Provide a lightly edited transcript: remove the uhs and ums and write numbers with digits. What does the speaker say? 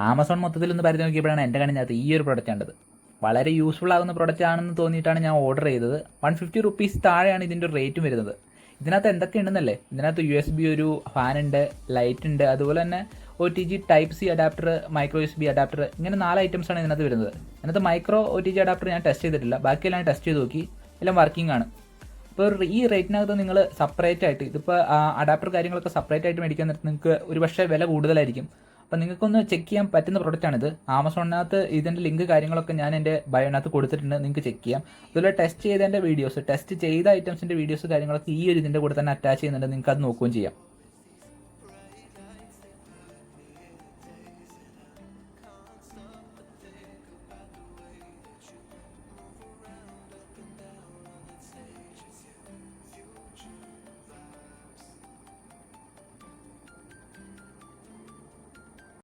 Amazon മൊത്തത്തിൽ ഒന്ന് പരിധി നോക്കിയപ്പോഴാണ് എൻ്റെ കണ്ണിനകത്ത് ഈ ഒരു പ്രൊഡക്റ്റ് കണ്ടത്. വളരെ യൂസ്ഫുൾ ആകുന്ന പ്രൊഡക്റ്റ് ആണെന്ന് തോന്നിയിട്ടാണ് ഞാൻ ഓർഡർ ചെയ്തത്. 150 റുപ്പീസ് താഴെയാണ് ഇതിൻ്റെ റേറ്റും വരുന്നത്. ഇതിനകത്ത് എന്തൊക്കെ ഉണ്ടെന്നല്ലേ, ഇതിനകത്ത് USB ഒരു ഫാനുണ്ട്, ലൈറ്റ് ഉണ്ട്, അതുപോലെ തന്നെ OTG type C adapter, micro USB adapter, ഇങ്ങനെ 4 items ആണ് ഇതിനകത്ത് വരുന്നത്. ഇതിനകത്ത് മൈക്രോ OTG അഡാപ്റ്റർ ഞാൻ ടെസ്റ്റ് ചെയ്തിട്ടില്ല, ബാക്കിയെല്ലാം ടെസ്റ്റ് ചെയ്ത് നോക്കി, എല്ലാം വർക്കിംഗ് ആണ്. ഇപ്പോൾ ഈ റേറ്റിനകത്ത് നിങ്ങൾ സെപ്പറേറ്റ് ആയിട്ട് ഇതിപ്പോൾ അഡാപ്റ്റർ കാര്യങ്ങളൊക്കെ സെപ്പറേറ്റ് ആയിട്ട് മേടിക്കാൻ നേരത്ത് നിങ്ങൾക്ക് ഒരു പക്ഷേ വില കൂടുതലായിരിക്കും. അപ്പോൾ നിങ്ങൾക്കൊന്ന് ചെക്ക് ചെയ്യാൻ പറ്റുന്ന പ്രൊഡക്റ്റാണിത്. ആമസോണിനകത്ത് ഇതിൻ്റെ ലിങ്ക് കാര്യങ്ങളൊക്കെ ഞാൻ എൻ്റെ ബയോനകത്ത് കൊടുത്തിട്ടുണ്ട്, നിങ്ങൾക്ക് ചെക്ക് ചെയ്യാം. അതുപോലെ ടെസ്റ്റ് ചെയ്തതിൻ്റെ വീഡിയോസ്, ടെസ്റ്റ് ചെയ്ത ഐറ്റംസിൻ്റെ വീഡിയോസ് കാര്യങ്ങളൊക്കെ ഈ ഒരു ഇതിൻ്റെ കൂടെ തന്നെ അറ്റാച്ച് ചെയ്യുന്നുണ്ട്, നിങ്ങൾക്ക് അത് നോക്കുകയും ചെയ്യാം.